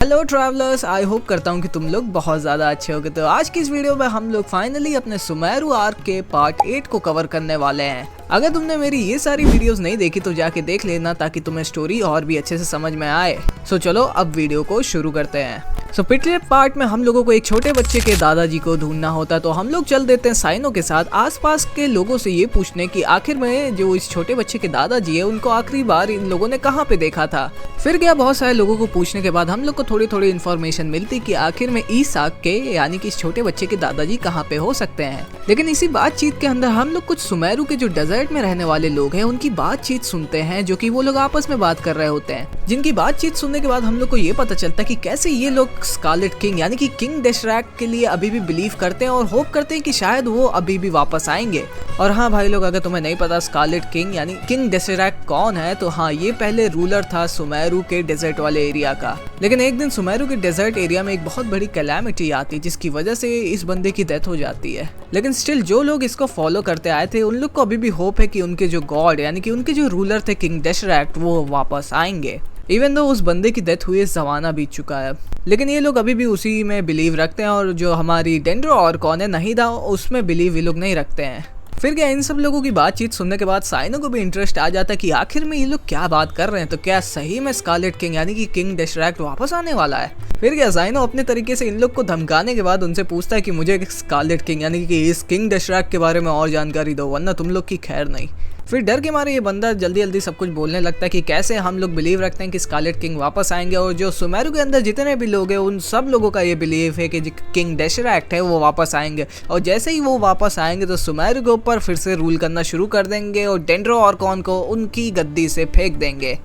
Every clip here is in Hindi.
हेलो ट्रैवलर्स, आई होप करता हूँ कि तुम लोग बहुत ज़्यादा अच्छे होगे। तो आज की इस वीडियो में हम लोग फाइनली अपने सुमेरु आर्क के पार्ट 8 को कवर करने वाले हैं। अगर तुमने मेरी ये सारी वीडियोस नहीं देखी तो जाके देख लेना ताकि तुम्हें स्टोरी और भी अच्छे से समझ में आए। सो चलो अब वीडियो को शुरू करते हैं। पिछले पार्ट में हम लोगों को एक छोटे बच्चे के दादाजी को ढूंढना होता है, तो हम लोग चल देते हैं साइनो के साथ आसपास के लोगों से ये पूछने कि आखिर में जो इस छोटे बच्चे के दादाजी है उनको आखिरी बार इन लोगों ने कहाँ पे देखा था। फिर क्या बहुत सारे लोगों को पूछने के बाद हम लोग को थोड़ी थोड़ी इन्फॉर्मेशन मिलती कि आखिर में ईसाक के यानी कि इस छोटे बच्चे के दादाजी कहाँ पे हो सकते हैं। लेकिन इसी बातचीत के अंदर हम लोग कुछ सुमेरु के जो डेजर्ट में रहने वाले लोग हैं उनकी बातचीत सुनते हैं, जो कि वो लोग आपस में बात कर रहे होते हैं, जिनकी बातचीत सुनने के बाद हम लोग को ये पता चलता है कि कैसे ये लोग स्कारलेट किंग यानी कि किंग डेशरैक के लिए अभी भी बिलीव करते हैं और होप करते हैं कि शायद वो अभी भी वापस आएंगे। और हाँ भाई लोग, अगर तुम्हें नहीं पता स्कारलेट किंग यानी किंग डेशरैक कौन है, तो हाँ ये पहले रूलर था सुमेरु के डेजर्ट वाले एरिया का। लेकिन एक दिन सुमेरु के डेजर्ट एरिया में एक बहुत बड़ी कैलामिटी आती है जिसकी वजह से इस बंदे की डेथ हो जाती है। लेकिन स्टिल जो लोग इसको फॉलो करते आए थे उन लोग को अभी भी होप है कि उनके जो गॉड यानी कि उनके जो रूलर थे किंग डेशरैक वो वापस आएंगे। इवन दो उस बंदे की डेथ हुई जमाना बीत चुका है, लेकिन ये लोग अभी भी उसी में बिलीव रखते हैं। और जो हमारी डेंड्रो और कौन है नहीदा उसमें बिलीव ये लोग नहीं रखते हैं। फिर क्या इन सब लोगों की बातचीत सुनने के बाद साइनो को भी इंटरेस्ट आ जाता है कि आखिर में ये लोग क्या बात कर रहे हैं, तो क्या सही में स्कारलेट किंग यानी कि किंग डेशरैक वापस आने वाला है। फिर क्या साइनो अपने तरीके से इन लोग को धमकाने के बाद उनसे पूछता है कि मुझे स्कारलेट किंग यानी कि इस किंग डेशरैक के बारे में और जानकारी दो, वरना तुम लोग की खैर नहीं। फिर डर के मारे ये बंदा जल्दी जल्दी सब कुछ बोलने लगता है कि कैसे हम लोग बिलीव रखते हैं कि स्कारलेट किंग वापस आएंगे, और जो सुमेरु के अंदर जितने भी लोग हैं उन सब लोगों का ये बिलीव है कि किंग डेशरैक है वो वापस आएंगे, और जैसे ही वो वापस आएंगे तो सुमेरु के ऊपर फिर से रूल करना शुरू कर देंगे और डेंड्रो और कौन को उनकी गद्दी से फेंक देंगे।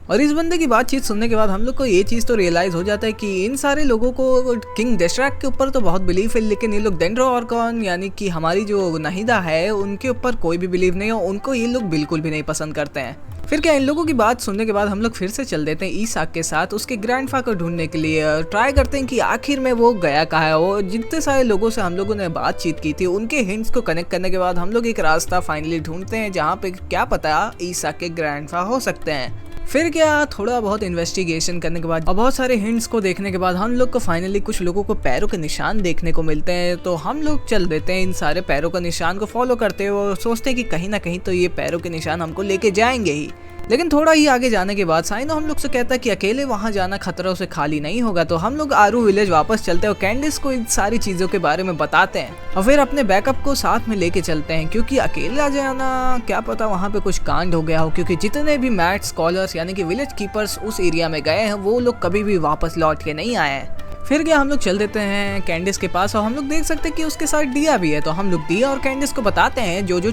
और इस बंदे की बातचीत सुनने के बाद हम लोग को ये चीज़ तो रियलाइज़ हो जाता है कि इन सारे लोगों को किंग डेशरैक के ऊपर तो बहुत बिलीव है, लेकिन ये लोग डेंड्रो और कौन यानी कि हमारी जो नहीदा है उनके ऊपर कोई भी बिलीव नहीं है, उनको ये लोग बिल्कुल भी नहीं पसंद करते हैं। फिर क्या इन लोगों की बात सुनने के बाद हम लोग फिर से चल देते हैं ईसाक के साथ उसके ग्रैंडफा को ढूंढने के लिए। ट्राई करते हैं कि आखिर में वो गया कहाँ है। और जितने सारे लोगों से हम लोगों ने बातचीत की थी उनके हिंट्स को कनेक्ट करने के बाद हम लोग एक रास्ता फाइनली ढूंढते हैं जहाँ पे क्या पता ईसाक के ग्रैंडफा हो सकते हैं। फिर क्या थोड़ा बहुत इन्वेस्टिगेशन करने के बाद और बहुत सारे हिंट्स को देखने के बाद हम लोग को फाइनली कुछ लोगों को पैरों के निशान देखने को मिलते हैं, तो हम लोग चल देते हैं इन सारे पैरों का निशान को फॉलो करते हुए और सोचते हैं कि कहीं ना कहीं तो ये पैरों के निशान हमको लेके जाएंगे ही। लेकिन थोड़ा ही आगे जाने के बाद साइनो हम लोग से कहता है कि अकेले वहां जाना खतरों से खाली नहीं होगा, तो हम लोग आरू विलेज वापस चलते हैं और कैंडिस को इन सारी चीज़ों के बारे में बताते हैं और फिर अपने बैकअप को साथ में लेके चलते हैं, क्योंकि अकेला जाना क्या पता वहां पे कुछ कांड हो गया हो, क्योंकि जितने भी मैड स्कॉलर्स यानी कि विलेज कीपर्स उस एरिया में गए हैं वो लोग कभी भी वापस लौट के नहीं आए हैं। फिर क्या हम लोग चल देते हैं कैंडिस के पास और हम लोग देख सकते हैं कि उसके साथ डिया भी है, तो हम लोग डिया और कैंडिस को बताते हैं जो जो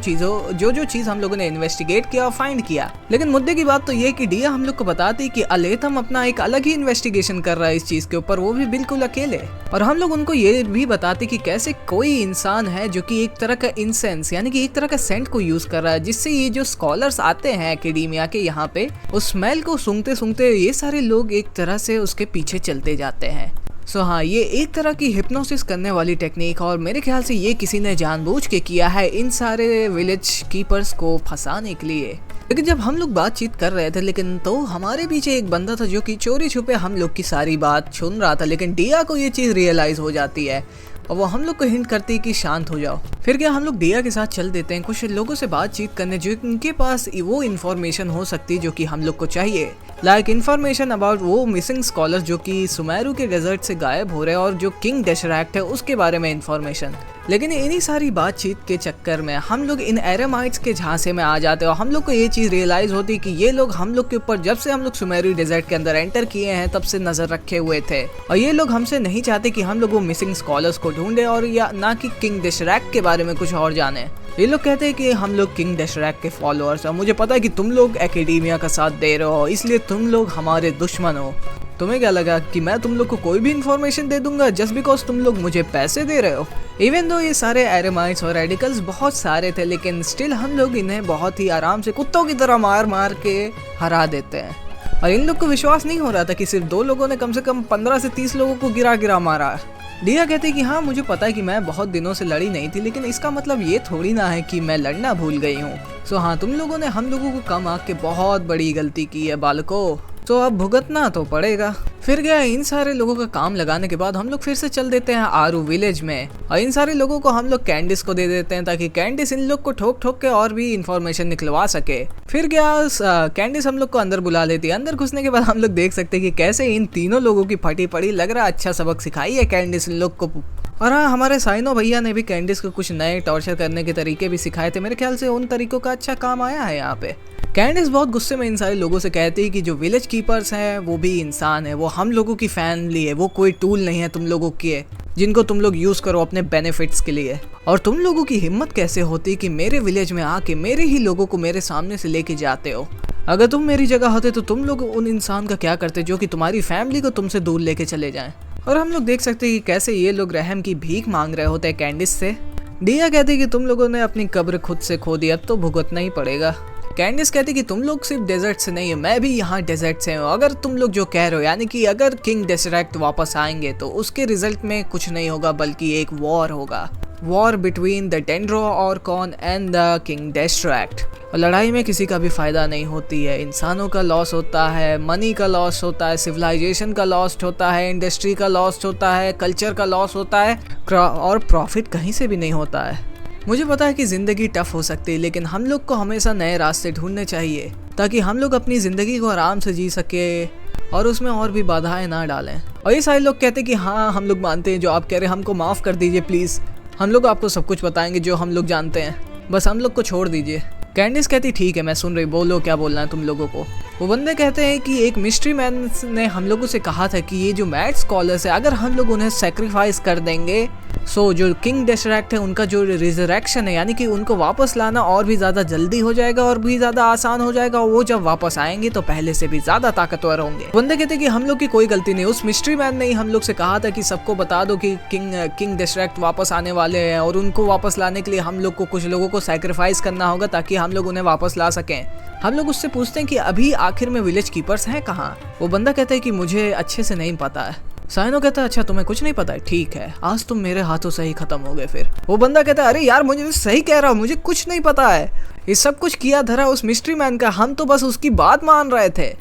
चीज़ हम लोगों ने इन्वेस्टिगेट किया और फाइंड किया। लेकिन मुद्दे की बात तो ये कि डिया हम लोग को बताती है कि अलेथम अपना एक अलग ही इन्वेस्टिगेशन कर रहा है इस चीज़ के ऊपर, वो भी बिल्कुल अकेले। और हम लोग उनको ये भी बताते कि कैसे कोई इंसान है जो कि एक तरह का इंसेंस यानी कि एक तरह का सेंट को यूज कर रहा है, जिससे ये जो स्कॉलर्स आते हैं एकेडमिया के यहाँ पे उस स्मेल को सूंघते सूंघते ये सारे लोग एक तरह से उसके पीछे चलते जाते हैं। हाँ, ये एक तरह की हिप्नोसिस करने वाली टेक्निक, और मेरे ख्याल से ये किसी ने जानबूझ के किया है इन सारे विलेज कीपर्स को फंसाने के लिए। लेकिन जब हम लोग बातचीत कर रहे थे लेकिन तो हमारे पीछे एक बंदा था जो कि चोरी छुपे हम लोग की सारी बात सुन रहा था, लेकिन डिया को ये चीज़ रियलाइज़ हो जाती है और वो हम लोग को हिंट करती है कि शांत हो जाओ। फिर क्या हम लोग डिया के साथ चल देते हैं कुछ लोगों से बातचीत करने जो उनके पास वो इन्फॉर्मेशन हो सकती है जो कि हम लोग को चाहिए, लाइक इन्फॉर्मेशन अबाउट वो मिसिंग स्कॉलर्स जो कि सुमेरु के डेजर्ट से गायब हो रहे हैं और जो किंग डेशरैक है उसके बारे में इन्फॉर्मेशन। लेकिन इन्हीं सारी बातचीत के चक्कर में हम लोग इन एरेमाइट्स के झांसे में आ जाते हैं और हम लोग को ये चीज़ रियलाइज़ होती है कि ये लोग हम लोग के ऊपर जब से हम लोग सुमेरु डेजर्ट के अंदर एंटर किए हैं तब से नज़र रखे हुए थे, और ये लोग हमसे नहीं चाहते कि हम लोग वो मिसिंग स्कॉलर्स को ढूंढे और या ना कि किंग डेशरैक के बारे में कुछ और जाने। ये लोग कहते हैं कि हम लोग किंग डेशरैक के फॉलोअर्स हैं, मुझे पता है कि तुम लोग एकेडमिया का साथ दे रहे हो इसलिए तुम लोग हमारे दुश्मन हो। तुम्हें क्या लगा कि मैं तुम लोग को कोई भी इन्फॉर्मेशन दे दूंगा जस्ट बिकॉज तुम लोग मुझे पैसे दे रहे हो। इवन दो ये सारे एरेमाइट्स और रेडिकल्स बहुत सारे थे, लेकिन स्टिल हम लोग इन्हें बहुत ही आराम से कुत्तों की तरह मार मार के हरा देते हैं। और इन लोग को विश्वास नहीं हो रहा था कि सिर्फ 2 लोगों ने कम से कम 15 से 30 लोगों को गिरा मारा। डिया कहती कि हाँ मुझे पता है कि मैं बहुत दिनों से लड़ी नहीं थी, लेकिन इसका मतलब ये थोड़ी ना है कि मैं लड़ना भूल गई हूँ। हाँ, तुम लोगों ने हम लोगों को कम आंक के बहुत बड़ी गलती की है बालकों। तो अब भुगतना तो पड़ेगा। फिर गया इन सारे लोगों का काम लगाने के बाद हम लोग फिर से चल देते हैं आरू विलेज में और इन सारे लोगों को हम लोग कैंडिस को दे देते हैं ताकि कैंडिस इन लोग को ठोक ठोक के और भी इंफॉर्मेशन निकलवा सके। फिर गया कैंडिस हम लोग को अंदर बुला लेती है। अंदर घुसने के बाद हम लोग देख सकते हैं कि कैसे इन तीनों लोगों की फटी पड़ी लग रहा अच्छा सबक सिखाई है कैंडिस इन लोग को। और हाँ, हमारे साइनो भैया ने भी कैंडिस को कुछ नए टॉर्चर करने के तरीके भी सिखाए थे। मेरे ख्याल से उन तरीकों का अच्छा काम आया है यहाँ पे। कैंडिस बहुत गुस्से में इन सारे लोगों से कहती है कि जो विलेज कीपर्स हैं वो भी इंसान है, वो हम लोगों की फैमिली है, वो कोई टूल नहीं है तुम लोगों के जिनको तुम लोग यूज करो अपने बेनिफिट्स के लिए। और तुम लोगों की हिम्मत कैसे होती है कि मेरे विलेज में आके मेरे ही लोगों को मेरे सामने से लेके जाते हो। अगर तुम मेरी जगह होते तो तुम लोग उन इंसान का क्या करते जो कि तुम्हारी फैमिली को तुमसे दूर लेके चले जाएं। और हम लोग देख सकते हैं कि कैसे ये लोग रहम की भीख मांग रहे होते हैं कैंडिस से। डिया कहती है कि तुम लोगों ने अपनी कब्र खुद से खो दी, अब तो भुगतना ही पड़ेगा। कैंडिस कहती कि तुम लोग सिर्फ डेजर्ट से नहीं है, मैं भी यहाँ डेजर्ट से हूँ। अगर तुम लोग जो कह रहे हो यानी कि अगर किंग डेसरेक्ट वापस आएंगे तो उसके रिजल्ट में कुछ नहीं होगा बल्कि एक वॉर होगा, war between the Dendro Archon and the king Deshret. और लड़ाई में किसी का भी फायदा नहीं होती है, इंसानों का लॉस होता है, मनी का लॉस होता है, सिविलाइजेशन का लॉस होता है, इंडस्ट्री का लॉस होता है, कल्चर का लॉस होता है और प्रॉफिट कहीं से भी नहीं होता है। मुझे पता है कि ज़िंदगी टफ हो सकती है लेकिन हम लोग को हमेशा नए रास्ते ढूंढने चाहिए ताकि हम लोग अपनी ज़िंदगी को आराम से जी सके और उसमें और भी बाधाएं ना डालें। और ये सारे लोग कहते हैं कि हाँ हम लोग मानते हैं जो आप कह रहे हैं, हमको माफ़ कर दीजिए प्लीज़, हम लोग आपको सब कुछ बताएंगे जो हम लोग जानते हैं, बस हम लोग को छोड़ दीजिए। कैंडिस कहती ठीक है मैं सुन रही, बोलो क्या बोलना है तुम लोगों को। वो बंदे कहते हैं कि एक मिस्ट्री मैन ने हम लोगों से कहा था कि ये जो मैड स्कॉलर्स है अगर हम लोग उन्हें सेक्रीफाइस कर देंगे सो जो किंग डेसरेक्ट है उनका जो रिजरेक्शन है यानी कि उनको वापस लाना और भी ज़्यादा जल्दी हो जाएगा और भी ज़्यादा आसान हो जाएगा। वो जब वापस आएंगे तो पहले से भी ज़्यादा ताकतवर होंगे। बंदे कहते हैं कि हम लोग की कोई गलती नहीं, उस मिस्ट्री मैन ने ही हम लोग से कहा था कि सबको बता दो कि किंग डेसरेक्ट वापस आने वाले हैं और उनको वापस लाने के लिए हम लोग को कुछ लोगों को सेक्रीफाइस करना होगा ताकि हम लोग उन्हें वापस ला सकें। हम लोग उससे पूछते हैं कि अभी आखिर में विलेज कीपर्स हैं कहाँ। वो बंदा कहता है कि मुझे अच्छे से नहीं पता है। साइनो कहता है अच्छा तुम्हें कुछ नहीं पता है, ठीक है आज तुम मेरे हाथों से ही खत्म हो गए। फिर वो बंदा कहता है अरे यार मुझे सही कह रहा हूँ, मुझे कुछ नहीं पता है, ये सब कुछ किया धरा उस मिस्ट्री मैन का, हम तो बस उसकी बात मान रहे थे,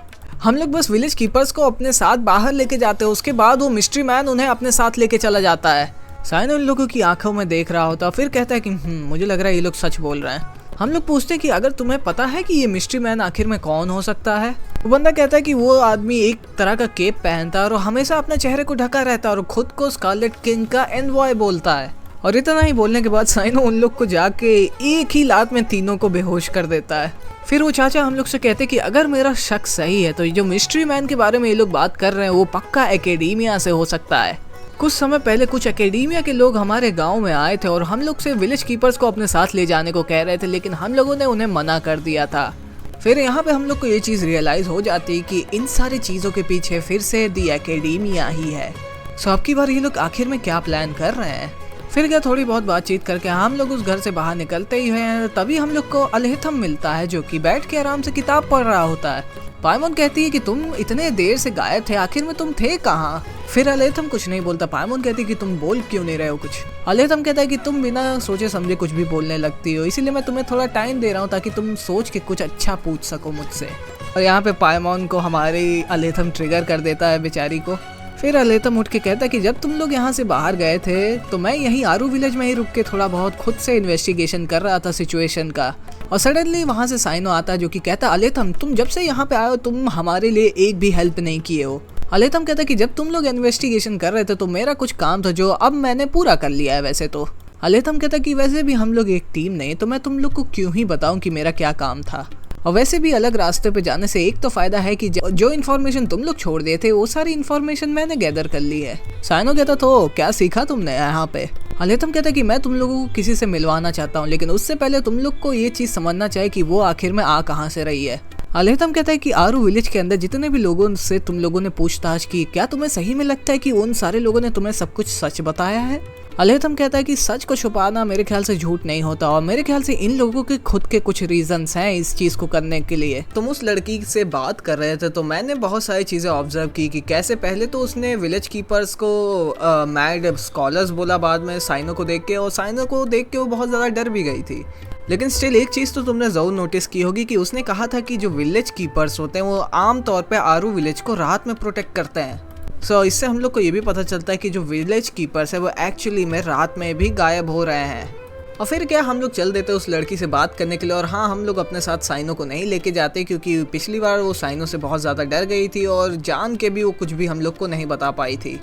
हम लोग बस विलेज कीपर्स को अपने साथ बाहर लेके जाते हैं, उसके बाद वो मिस्ट्री मैन उन्हें अपने साथ लेके चला जाता है। साइनो इन लोगों की आंखों में देख रहा होता फिर कहता है कि मुझे लग रहा है ये लोग सच बोल रहे हैं। हम लोग पूछते हैं कि अगर तुम्हें पता है कि ये मिस्ट्री मैन आखिर में कौन हो सकता है। वो बंदा कहता है कि वो आदमी एक तरह का केप पहनता है और हमेशा अपने चेहरे को ढका रहता है और खुद को स्कारलेट किंग का एनवॉय बोलता है। और इतना ही बोलने के बाद साइनो उन लोग को जाके एक ही लात में तीनों को बेहोश कर देता है। फिर वो चाचा हम लोग से कहते हैं कि अगर मेरा शक सही है तो ये जो मिस्ट्री मैन के बारे में ये लोग बात कर रहे हैं वो पक्का एकेडेमिया से हो सकता है। कुछ समय पहले कुछ एकेडेमिया के लोग हमारे गांव में आए थे और हम लोग से विलेज कीपर्स को अपने साथ ले जाने को कह रहे थे लेकिन हम लोगों ने उन्हें मना कर दिया था। फिर यहाँ पे हम लोग को ये चीज़ रियलाइज़ हो जाती है कि इन सारी चीज़ों के पीछे फिर से दी एकेडेमिया ही है। सो अब की बार ये लोग आखिर में क्या प्लान कर रहे हैं। फिर क्या थोड़ी बहुत बातचीत करके हम लोग उस घर से बाहर निकलते ही हैं तभी हम लोग को अलेथम मिलता है जो कि बैठ के आराम से किताब पढ़ रहा होता है। पायमोन कहती है कि तुम इतने देर से गायब थे, आखिर में तुम थे कहाँ। फिर अलेथम कुछ नहीं बोलता। पायमोन कहती है कि तुम बोल क्यों नहीं रहे हो कुछ। अलेथम कहता है कि तुम बिना सोचे समझे कुछ भी बोलने लगती हो, इसीलिए मैं तुम्हें थोड़ा टाइम दे रहा हूँ ताकि तुम सोच के कुछ अच्छा पूछ सको मुझसे। और यहाँ पे पायमोन को हमारी अलेथम ट्रिगर कर देता है बेचारी को। फिर अलेथम उठ के कहता है कि जब तुम लोग यहाँ से बाहर गए थे तो मैं यहीं आरू विलेज में ही रुक के थोड़ा बहुत खुद से इन्वेस्टिगेशन कर रहा था सिचुएशन का। और सडनली वहाँ से साइनो आता है जो कि कहता है अलेथम तुम जब से यहाँ पे आए हो तुम हमारे लिए एक भी हेल्प नहीं किए हो। अलेथम कहता है कि जब तुम लोग इन्वेस्टिगेशन कर रहे थे तो मेरा कुछ काम था जो अब मैंने पूरा कर लिया है वैसे तो। अलेथम कहता है कि वैसे भी हम लोग एक टीम नहीं तो मैं तुम लोग को क्यों ही बताऊं कि मेरा क्या काम था। और वैसे भी अलग रास्ते पे जाने से एक तो फायदा है कि जो इन्फॉर्मेशन तुम लोग छोड़ दिए थे वो सारी इन्फॉर्मेशन मैंने गैदर कर ली है। साइनो कहता तो क्या सीखा तुमने यहाँ पे। अलेथम कहता कि मैं तुम लोगों को किसी से मिलवाना चाहता हूँ लेकिन उससे पहले तुम लोग को ये चीज़ समझना चाहिए कि वो आखिर में आ कहाँ से रही है। अलेथम कहता है कि आरू विलेज के अंदर जितने भी लोगों से तुम लोगों ने पूछताछ की क्या तुम्हें सही में लगता है कि उन सारे लोगों ने तुम्हें सब कुछ सच बताया है। अलेथम कहता है कि सच को छुपाना मेरे ख्याल से झूठ नहीं होता और मेरे ख्याल से इन लोगों के खुद के कुछ रीजंस हैं इस चीज को करने के लिए। तुम उस लड़की से बात कर रहे थे तो मैंने बहुत सारी चीजें ऑब्जर्व की कि कैसे पहले तो उसने विलेज कीपर्स को मैड स्कॉलर्स बोला, बाद में साइनो को देख के, और साइनो को देख के वो बहुत ज्यादा डर भी गई थी। लेकिन स्टिल एक चीज तो तुमने जरूर नोटिस की होगी कि उसने कहा था कि जो विलेज कीपर्स होते हैं वो आम तौर पे आरू विलेज को रात में प्रोटेक्ट करते हैं। इससे हम लोग को ये भी पता चलता है कि जो विलेज कीपर्स है वो एक्चुअली में रात में भी गायब हो रहे हैं। और फिर क्या हम लोग चल देते उस लड़की से बात करने के लिए, और हाँ, हम लोग अपने साथ साइनो को नहीं लेके जाते क्योंकि पिछली बार वो साइनो से बहुत ज़्यादा डर गई थी और जान के भी वो कुछ भी हम लोग को नहीं बता पाई थी।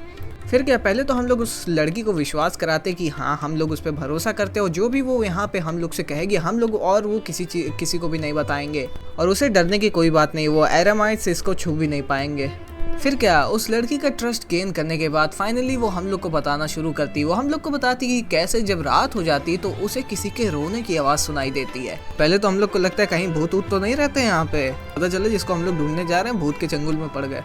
फिर क्या, पहले तो हम लोग उस लड़की को विश्वास कराते कि हाँ, हम लोग उस पर भरोसा करते और जो भी वो यहाँ पे हम लोग से कहेगी हम लोग और वो किसी को भी नहीं बताएंगे, और उसे डरने की कोई बात नहीं, वो एरामाइट्स इसको छू भी नहीं पाएंगे। फिर क्या, उस लड़की का ट्रस्ट गेन करने के बाद फाइनली वो हम लोग को बताना शुरू करती। वो हम लोग को बताती कि कैसे जब रात हो जाती तो उसे किसी के रोने की आवाज़ सुनाई देती है। पहले तो हम लोग को लगता है कहीं भूत ऊत तो नहीं रहते यहाँ पे, पता चले जिसको हम लोग ढूंढने जा रहे हैं भूत के चंगुल में पड़ गए।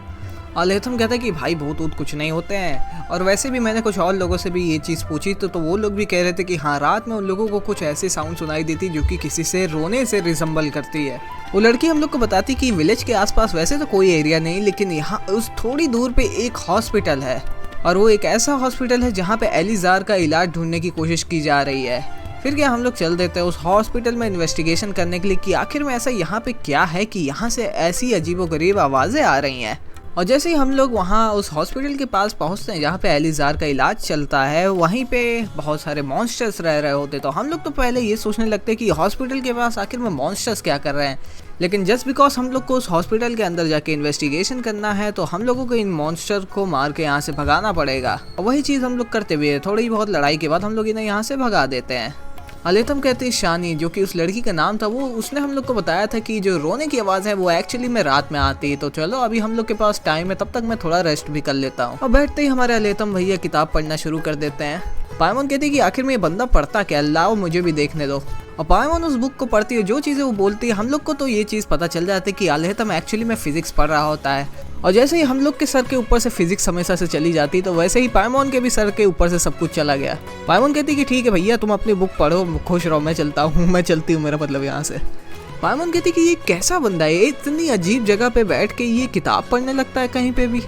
और लेथम कहता है कि भाई भूत ऊत कुछ नहीं होते हैं। और वैसे भी मैंने कुछ और लोगों से भी ये चीज़ पूछी तो वो लोग भी कह रहे थे कि हाँ, रात में उन लोगों को कुछ ऐसी साउंड सुनाई देती जो कि किसी से रोने से रिजम्बल करती है। वो लड़की हम लोग को बताती कि विलेज के आसपास वैसे तो कोई एरिया नहीं, लेकिन यहाँ उस थोड़ी दूर पे एक हॉस्पिटल है, और वो एक ऐसा हॉस्पिटल है जहाँ पे एलिजार का इलाज ढूंढने की कोशिश की जा रही है। फिर क्या, हम लोग चल देते हैं उस हॉस्पिटल में इन्वेस्टिगेशन करने के लिए कि आखिर में ऐसा यहाँ पे क्या है कि यहाँ से ऐसी अजीबोगरीब आवाज़ें आ रही हैं। और जैसे ही हम लोग वहाँ उस हॉस्पिटल के पास पहुँचते हैं जहाँ पे एलिजार का इलाज चलता है, वहीं पे बहुत सारे मॉन्स्टर्स रह रहे होते। तो हम लोग तो पहले ये सोचने लगते हैं कि हॉस्पिटल के पास आखिर में मॉन्स्टर्स क्या कर रहे हैं, लेकिन जस्ट बिकॉज हम लोग को उस हॉस्पिटल के अंदर जाके इन्वेस्टिगेशन करना है तो हम लोगों को इन मॉन्स्टर को मार के यहाँ से भगाना पड़ेगा। और वही चीज़ हम लोग करते हुए थोड़ी बहुत लड़ाई के बाद हम लोग इन्हें यहाँ से भगा देते हैं। अलेतम कहती है शानी, जो कि उस लड़की का नाम था, वो उसने हम लोग को बताया था कि जो रोने की आवाज़ है वो एक्चुअली में रात में आती है। तो चलो अभी हम लोग के पास टाइम है, तब तक मैं थोड़ा रेस्ट भी कर लेता हूँ। और बैठते ही हमारे अलेतम भैया किताब पढ़ना शुरू कर देते हैं। पायमन कहती है कि आखिर में ये बंदा पढ़ता क्या, लाओ मुझे भी देखने दो। और पायमन उस बुक को पढ़ती है, जो चीज़ें वो बोलती है हम लोग को तो ये चीज़ पता चल जाती है कि अलेतम एक्चुअली में फिजिक्स पढ़ रहा होता है। और जैसे ही हम लोग के सर के ऊपर से फिजिक्स हमेशा से चली जाती, तो वैसे ही पायमोन के भी सर के ऊपर से सब कुछ चला गया। पायमोन कहती कि ठीक है भैया, तुम अपनी बुक पढ़ो, खुश रहो, मैं चलती हूँ, मेरा मतलब यहाँ से। पायमोन कहती कि ये कैसा बंदा है, इतनी अजीब जगह पे बैठ के ये किताब पढ़ने लगता है कहीं पे भी।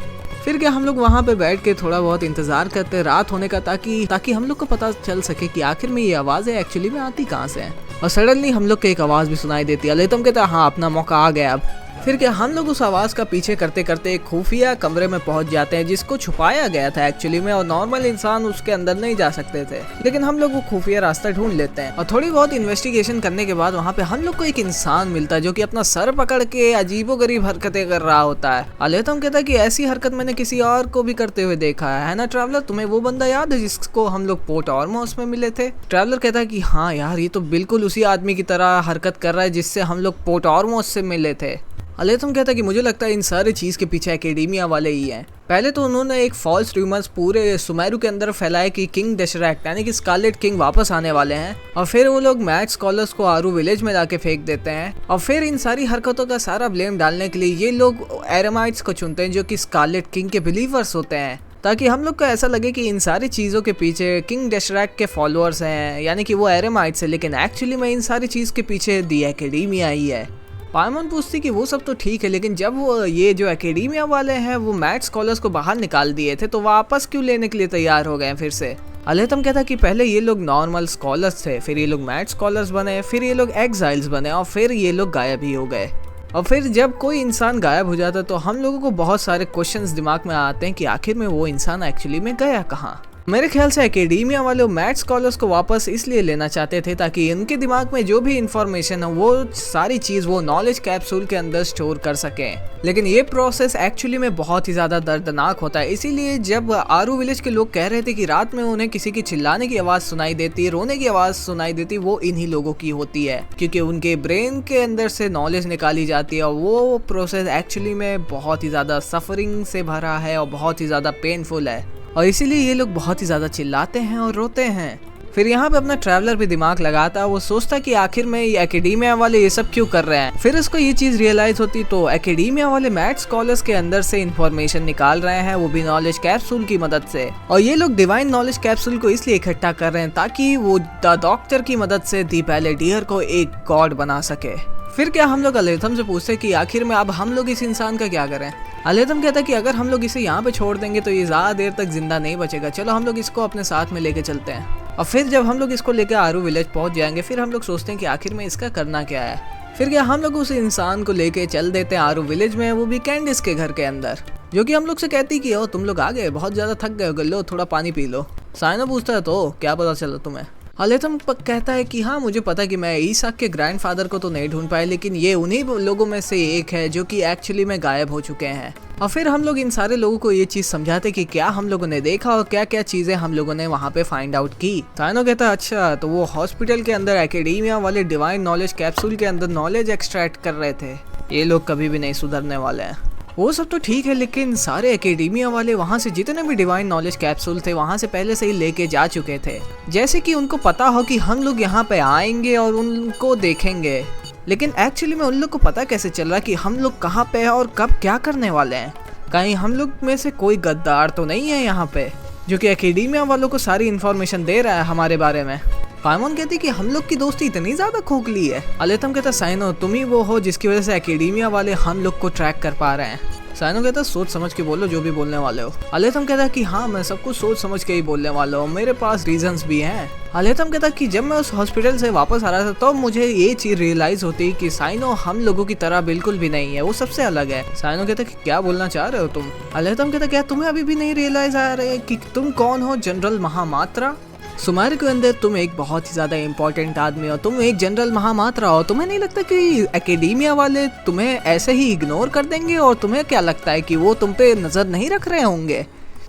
फिर क्या, हम लोग वहाँ पे बैठ के थोड़ा बहुत इंतजार करते हैं रात होने का, ताकि हम लोग को पता चल सके कि आखिर में ये आवाज़ें एक्चुअली में आती कहाँ से हैं। और सडनली हम लोग को एक आवाज़ भी सुनाई देती है। अलेतम कहता है हाँ, अपना मौका आ गया अब। फिर क्या, हम लोग उस आवाज़ का पीछे करते करते एक खुफिया कमरे में पहुंच जाते हैं जिसको छुपाया गया था एक्चुअली में, और नॉर्मल इंसान उसके अंदर नहीं जा सकते थे, लेकिन हम लोग वो खुफिया रास्ता ढूंढ लेते हैं। और थोड़ी बहुत इन्वेस्टिगेशन करने के बाद वहाँ पे हम लोग को एक इंसान मिलता है जो कि अपना सर पकड़ के अजीबोगरीब हरकतें कर रहा होता है। अलेतम कहता है कि ऐसी हरकत मैंने किसी और को भी करते हुए देखा है ना ट्रैवलर, तुम्हें वो बंदा याद है जिसको हम लोग पोर्ट ऑर्मोस में मिले थे? ट्रैवलर कहता है कि हाँ यार, ये तो बिल्कुल उसी आदमी की तरह हरकत कर रहा है जिससे हम लोग पोर्ट ऑर्मोस से मिले थे। अलेतम कहता है कि मुझे लगता है इन सारी चीज़ के पीछे एकेडेमिया वाले ही हैं। पहले तो उन्होंने एक फॉल्स रूमर्स पूरे सुमेरु के अंदर फैलाया कि किंग डेशरैक्ट यानी कि स्कारलेट किंग वापस आने वाले हैं, और फिर वो लोग मैथ स्कॉलर्स को आरू विलेज में जाके फेंक देते हैं। और फिर इन सारी हरकतों का सारा ब्लेम डालने के लिए ये लोग एरामाइट्स को चुनते हैं जो कि स्कारलेट किंग के बिलीवर्स होते हैं, ताकि हम लोग को ऐसा लगे कि इन सारी चीज़ों के पीछे किंग डेशरैक्ट के फॉलोअर्स हैं, यानी कि वो एरामाइट्स है, लेकिन एक्चुअली में इन सारी चीज़ के पीछे दी एकेडेमिया ही है। पायमन पूछती कि वो सब तो ठीक है, लेकिन जब वो ये जो एकेडेमिया वाले हैं वो मैथ स्कॉलर्स को बाहर निकाल दिए थे तो वापस क्यों लेने के लिए तैयार हो गए फिर से? अलेतम कहता कि पहले ये लोग नॉर्मल स्कॉलर्स थे, फिर ये लोग मैथ स्कॉलर्स बने, फिर ये लोग एग्जाइल्स बने, और फिर ये लोग गायब ही हो गए। और फिर जब कोई इंसान गायब हो जाता है तो हम लोगों को बहुत सारे क्वेश्चंस दिमाग में आते हैं कि आखिर में वो इंसान एक्चुअली में गया कहाँ। मेरे ख्याल से एकेडेमिया वाले मैथ स्कॉलर्स को वापस इसलिए लेना चाहते थे ताकि उनके दिमाग में जो भी इंफॉर्मेशन है वो सारी चीज़ वो नॉलेज कैप्सूल के अंदर स्टोर कर सकें। लेकिन ये प्रोसेस एक्चुअली में बहुत ही ज़्यादा दर्दनाक होता है। इसीलिए जब आरू विलेज के लोग कह रहे थे कि रात में उन्हें किसी की चिल्लाने की आवाज़ सुनाई देती है, रोने की आवाज़ सुनाई देती है, वो इन्हीं लोगों की होती है, क्योंकि उनके ब्रेन के अंदर से नॉलेज निकाली जाती है। और वो प्रोसेस एक्चुअली में बहुत ही ज़्यादा सफरिंग से भरा है और बहुत ही ज़्यादा पेनफुल है, और इसीलिए ये लोग बहुत ही ज़्यादा चिल्लाते हैं और रोते हैं। फिर यहाँ पे अपना ट्रैवलर भी दिमाग लगाता है, वो सोचता कि आखिर में ये एकेडेमिया वाले ये सब क्यों कर रहे हैं। फिर उसको ये चीज़ रियलाइज होती तो एकेडेमिया वाले मैथ स्कॉलर्स के अंदर से इंफॉर्मेशन निकाल रहे हैं, वो भी नॉलेज कैप्सूल की मदद से। और ये लोग डिवाइन नॉलेज कैप्सूल को इसलिए इकट्ठा कर रहे हैं ताकि वो द डॉक्टर की मदद से दी पैलेडियर को एक गॉड बना सके। फिर क्या, हम लोग अलेथम से पूछते कि आखिर में अब हम लोग इस इंसान का क्या करें। अलेथम कहता कि अगर हम लोग इसे यहाँ पे छोड़ देंगे तो ये ज़्यादा देर तक जिंदा नहीं बचेगा, चलो हम लोग इसको अपने साथ में लेके चलते हैं। और फिर जब हम लोग इसको लेकर आरू विलेज पहुंच जाएंगे, फिर हम लोग सोचते हैं कि आखिर में इसका करना क्या है। फिर क्या हम लोग उस इंसान को लेके चल देते हैं आरू विलेज में, वो भी कैंडिस के घर के अंदर, जो कि हम लोग से कहती कि ओ तुम लोग आ गए, बहुत ज्यादा थक गए हो, लो थोड़ा पानी पी लो। साइनो पूछता है तो क्या पता चला तुम्हें। अलेथम कहता है कि हाँ मुझे पता कि मैं ईसाक के ग्रैंडफादर को तो नहीं ढूंढ पाए, लेकिन ये उन्हीं लोगों में से एक है जो कि एक्चुअली में गायब हो चुके हैं। और फिर हम लोग इन सारे लोगों को ये चीज़ समझाते कि क्या हम लोगों ने देखा और क्या क्या चीज़ें हम लोगों ने वहाँ पे फाइंड आउट की। साइनो कहता है अच्छा तो वो हॉस्पिटल के अंदर एकेडेमिया वाले डिवाइन नॉलेज कैप्सूल के अंदर नॉलेज एक्सट्रैक्ट कर रहे थे, ये लोग कभी भी नहीं सुधरने वाले हैं। वो सब तो ठीक है, लेकिन सारे एकेडेमिया वाले वहाँ से जितने भी डिवाइन नॉलेज कैप्सूल थे वहाँ से पहले से ही लेके जा चुके थे, जैसे कि उनको पता हो कि हम लोग यहाँ पे आएंगे और उनको देखेंगे। लेकिन एक्चुअली में उन लोग को पता कैसे चल रहा कि हम लोग कहाँ पे हैं और कब क्या करने वाले हैं। कहीं हम लोग में से कोई गद्दार तो नहीं है यहाँ पे जो कि एकेडेमिया वालों को सारी इन्फॉर्मेशन दे रहा है हमारे बारे में। पाइमोन कहती कि हम लोग की दोस्ती इतनी ज्यादा खोखली है। अलेथम कहता साइनो तुम ही वो हो जिसकी वजह से एकेडेमिया वाले हम लोग को ट्रैक कर पा रहे हैं। साइनो कहता सोच समझ के बोलो जो भी बोलने वाले हो। अलेथम कहता कि हाँ मैं सब कुछ सोच समझ के ही बोलने वाला हूँ, मेरे पास रीजंस भी हैं। अलेथम कहता कि जब मैं उस हॉस्पिटल से वापस आ रहा था तो मुझे ये चीज रियलाइज होती कि साइनो हम लोगों की तरह बिल्कुल भी नहीं है, वो सबसे अलग है। साइनो कहता कि क्या बोलना चाह रहे हो तुम। अलेथम कहता क्या तुम्हें अभी भी नहीं रियलाइज आ रहा है कि तुम कौन हो, जनरल महामात्रा। सुमारू के अंदर तुम एक बहुत ही ज़्यादा इंपॉर्टेंट आदमी हो, तुम एक जनरल महामात्रा हो। तुम्हें नहीं लगता कि एकेडेमिया वाले तुम्हें ऐसे ही इग्नोर कर देंगे, और तुम्हें क्या लगता है कि वो तुम पे नज़र नहीं रख रहे होंगे।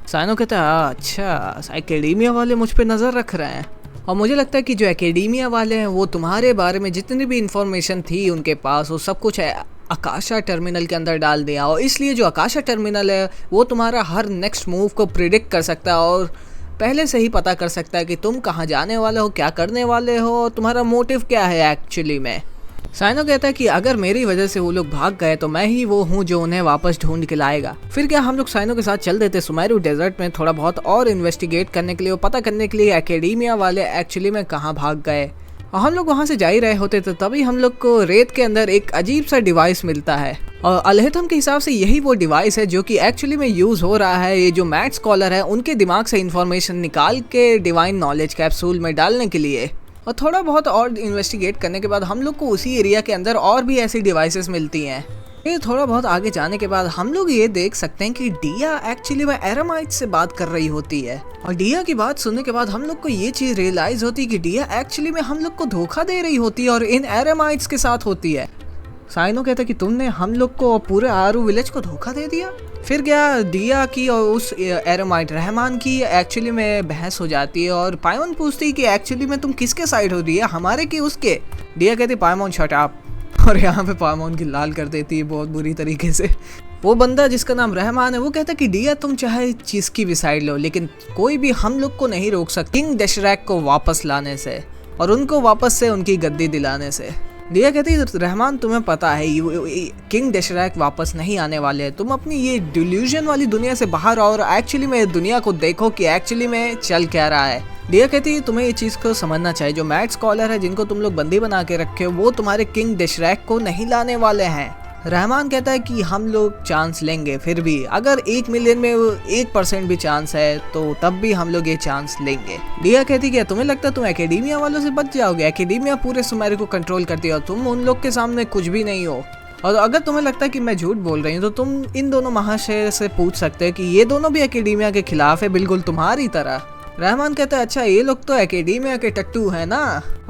साइनो कहता है अच्छा एकेडेमिया वाले मुझ पे नज़र रख रहे हैं, और मुझे लगता है कि जो एकेडेमिया वाले हैं वो तुम्हारे बारे में जितनी भी इंफॉर्मेशन थी उनके पास वो सब कुछ आकाशा टर्मिनल के अंदर डाल दिया, और इसलिए जो आकाशा टर्मिनल है वो तुम्हारा हर नेक्स्ट मूव को प्रिडिक्ट कर सकता है और पहले से ही पता कर सकता है कि तुम कहाँ जाने वाले हो, क्या करने वाले हो, और तुम्हारा मोटिव क्या है एक्चुअली में। साइनो कहता है कि अगर मेरी वजह से वो लोग भाग गए तो मैं ही वो हूँ जो उन्हें वापस ढूंढ के लाएगा। फिर क्या हम लोग साइनो के साथ चल देते सुमेरु डेजर्ट में थोड़ा बहुत और इन्वेस्टिगेट करने के लिए, पता करने के लिए एकेडेमिया वाले एक्चुअली में कहाँ भाग गए। और हम लोग वहाँ से जा ही रहे होते तो तभी हम लोग को रेत के अंदर एक अजीब सा डिवाइस मिलता है, और अलेथम के हिसाब से यही वो डिवाइस है जो कि एक्चुअली में यूज़ हो रहा है ये जो मैथ स्कॉलर है उनके दिमाग से इन्फॉर्मेशन निकाल के डिवाइन नॉलेज कैप्सूल में डालने के लिए। और थोड़ा बहुत और इन्वेस्टिगेट करने के बाद हम लोग को उसी एरिया के अंदर और भी ऐसी डिवाइसेस मिलती हैं। ये थोड़ा बहुत आगे जाने के बाद हम लोग ये देख सकते हैं कि डिया एक्चुअली में एरामाइट से बात कर रही होती है, और डिया की बात सुनने के बाद हम लोग को ये चीज़ रियलाइज होती है कि डिया एक्चुअली में हम लोग को धोखा दे रही होती है और इन एरामाइट्स के साथ होती है। साइनो कहता कि तुमने हम लोग को और पूरे आरू विलेज को धोखा दे दिया। फिर क्या डिया की और उस एरामाइट रहमान की एक्चुअली में बहस हो जाती है, और पाइमोन पूछती है कि एक्चुअली में तुम किसके साइड हो, डिया हमारे कि उसके। डिया कहती पाइमोन शट अप, और यहाँ पे पाइमोन की लाल कर देती है बहुत बुरी तरीके से। वो बंदा जिसका नाम रहमान है वो कहता कि डिया तुम चाहे चीज़ की भी साइड लो, लेकिन कोई भी हम लोग को नहीं रोक सकता किंग डेशरैक को वापस लाने से और उनको वापस से उनकी गद्दी दिलाने से। डिया कहती है रहमान तुम्हें पता है किंग डेशरैक वापस नहीं आने वाले हैं, तुम अपनी ये डिल्यूजन वाली दुनिया से बाहर आओ और एक्चुअली में दुनिया को देखो कि एक्चुअली में चल क्या रहा है। डिया कहती है तुम्हें ये चीज़ को समझना चाहिए, जो मैथ स्कॉलर है जिनको तुम लोग बंदी बना के रखे हो वो तुम्हारे किंग डेशरैक को नहीं लाने वाले हैं। रहमान कहता है कि हम लोग चांस लेंगे, फिर भी अगर 1 मिलियन में 1% भी चांस है तो तब भी हम लोग ये चांस लेंगे। डिया कहती है तुम्हें लगता है तुम एकेडेमिया वालों से बच जाओगे, एकेडेमिया पूरे सुमेरु को कंट्रोल करती है और तुम उन लोग के सामने कुछ भी नहीं हो। और अगर तुम्हें लगता है कि मैं झूठ बोल रही हूँ तो तुम इन दोनों महाशय से पूछ सकते हैं कि ये दोनों भी एकेडेमिया के खिलाफ है, बिल्कुल तुम्हारी तरह। रहमान कहता है अच्छा ये लोग तो एकेडेमिया के टट्टू है ना,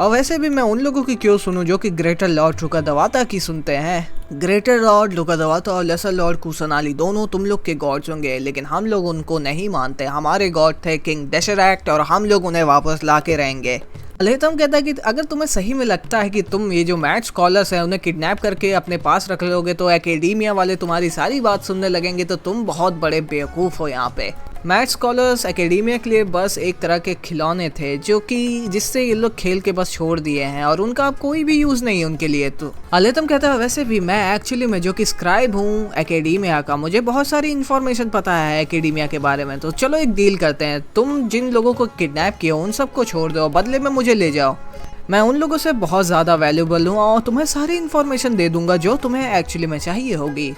और वैसे भी मैं उन लोगों की क्यों सुनूं जो कि ग्रेटर लॉर्ड रुकादवाता की सुनते हैं। ग्रेटर लॉर्ड रुकादवाता और लेसर लॉर्ड कुसनाली दोनों तुम लोग के गॉड्स होंगे, लेकिन हम लोग उनको नहीं मानते, हमारे गॉड थे किंग डेशरैक और हम लोग उन्हें वापस ला के रहेंगे। अलेथम कहता है कि अगर तुम्हें सही में लगता है कि तुम ये जो मैथ स्कॉलर्स हैं उन्हें किडनैप करके अपने पास रख लोगे तो एकेडेमिया वाले तुम्हारी सारी बात सुनने लगेंगे, तो तुम बहुत बड़े बेवकूफ़ हो। यहाँ पे मैथ स्कॉलर्स एकेडेमिया के लिए बस एक तरह के खिलौने थे जो कि जिससे ये लोग खेल के बस छोड़ दिए हैं और उनका अब कोई भी यूज़ नहीं है उनके लिए। तो अलेथम कहता है वैसे भी मैं एक्चुअली में जो कि स्क्राइब हूँ एकेडेमिया का, मुझे बहुत सारी इन्फॉर्मेशन पता है एकेडेमिया के बारे में, तो चलो एक डील करते हैं, तुम जिन लोगों को किडनैप किया उन सबको छोड़ दो, बदले में मुझे ले जाओ, मैं उन लोगों से बहुत ज़्यादा वैल्यूबल हूँ और तुम्हें सारी इन्फॉर्मेशन दे दूंगा जो तुम्हें एक्चुअली में चाहिए होगी।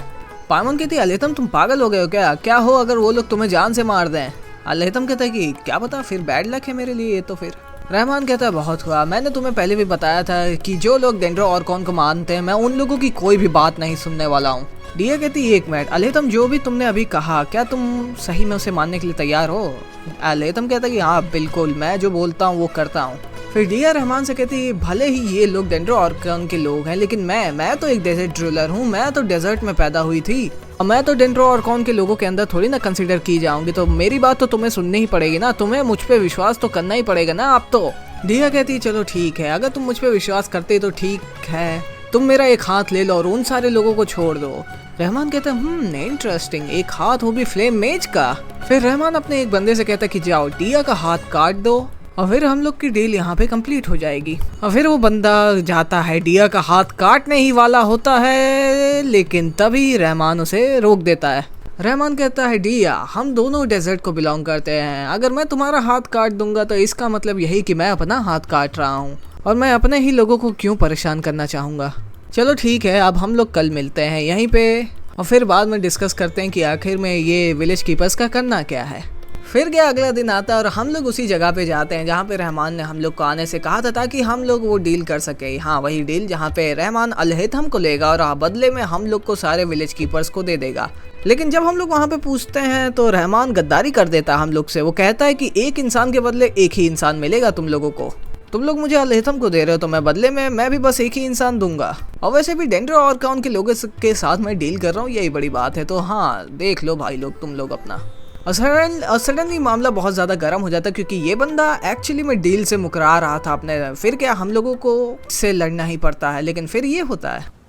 पाइमोन कहती है अलेथम तुम पागल हो गए हो क्या हो अगर वो लोग तुम्हें जान से मार दें। अलेथम कहता है कि क्या पता, फिर बैड लक है मेरे लिए ये तो। फिर रहमान कहता है बहुत हुआ, मैंने तुम्हें पहले भी बताया था कि जो लोग डेंड्रो ऑर्कॉन को मानते हैं मैं उन लोगों की कोई भी बात नहीं सुनने वाला हूँ। डिया कहती है 1 मिनट अलेतम, जो भी तुमने अभी कहा क्या तुम सही में उसे मानने के लिए तैयार हो? अलेतम कहता है कि हाँ बिल्कुल, मैं जो बोलता हूँ वो करता हूँ। फिर डिया रहमान से कहती है भले ही ये लोग डेंड्रो ऑर्कॉन के लोग हैं लेकिन मैं तो एक डेजर्ट ड्रिलर हूँ, मैं तो डेजर्ट में पैदा हुई थी और मैं तो डेंड्रो ऑर्कॉन के लोगों के अंदर थोड़ी ना कंसीडर की जाऊंगी, तो मेरी बात तो तुम्हें सुननी ही पड़ेगी ना, तुम्हें मुझ पे विश्वास तो करना ही पड़ेगा ना। आप तो डिया कहती है चलो ठीक है, अगर तुम मुझ पे विश्वास करते तो ठीक है, तुम मेरा एक हाथ ले लो और उन सारे लोगों को छोड़ दो। रहमान कहता है इंटरेस्टिंग, एक हाथ वो भी फ्लेम मेज का। फिर रहमान अपने एक बंदे से कहता है कि जाओ डिया का हाथ काट दो और फिर हम लोग की डील यहाँ पे कंप्लीट हो जाएगी। और फिर वो बंदा जाता है, डिया का हाथ काटने ही वाला होता है लेकिन तभी रहमान उसे रोक देता है। रहमान कहता है डिया हम दोनों डेजर्ट को बिलोंग करते हैं, अगर मैं तुम्हारा हाथ काट दूंगा तो इसका मतलब यही कि मैं अपना हाथ काट रहा हूँ और मैं अपने ही लोगों को क्यों परेशान करना चाहूँगा। चलो ठीक है, अब हम लोग कल मिलते हैं यहीं पे और फिर बाद में डिस्कस करते हैं कि आखिर में ये विलेज कीपर्स का करना क्या है। फिर क्या अगला दिन आता है और हम लोग उसी जगह पे जाते हैं जहाँ पे रहमान ने हम लोग को आने से कहा था ताकि हम लोग वो डील कर सके। हाँ वही डील जहाँ पे रहमान अलहेथम को लेगा और बदले में हम लोग को सारे विलेज कीपर्स को दे देगा। लेकिन जब हम लोग वहाँ पे पूछते हैं तो रहमान गद्दारी कर देता है हम लोग से। वो कहता है कि एक इंसान के बदले एक ही इंसान मिलेगा तुम लोगों को, तुम लोग मुझे अलहेथम को दे रहे हो तो मैं बदले में मैं भी बस एक ही इंसान दूंगा और वैसे भी डेंड्रो ऑर्कॉन के लोगों के साथ मैं डील कर रहा हूँ, यही बड़ी बात है। तो हाँ देख लो भाई लोग तुम लोग अपना। और सडनली मामला बहुत ज़्यादा गर्म हो जाता है क्योंकि ये बंदा एक्चुअली में डील से मुकरा रहा था अपने। फिर क्या हम लोगों को से लड़ना ही पड़ता है, लेकिन फिर ये होता है।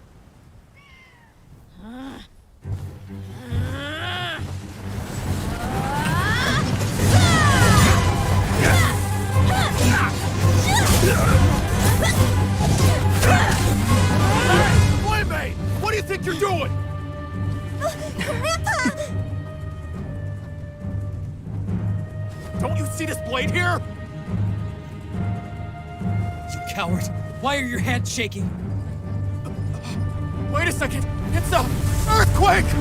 What do you think you're doing? Don't you see this blade here? You coward! Why are your hands shaking? Wait a second! It's a earthquake!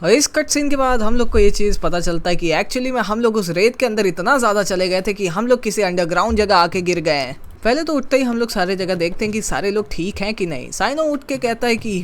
और इस कट सीन के बाद हम लोग को ये चीज़ पता चलता है कि एक्चुअली में हम लोग उस रेत के अंदर इतना ज़्यादा चले गए थे कि हम लोग किसी अंडरग्राउंड जगह आके गिर गए हैं। पहले तो उठते ही हम लोग सारे जगह देखते हैं कि सारे लोग ठीक हैं कि नहीं। साइनो उठ के कहता है कि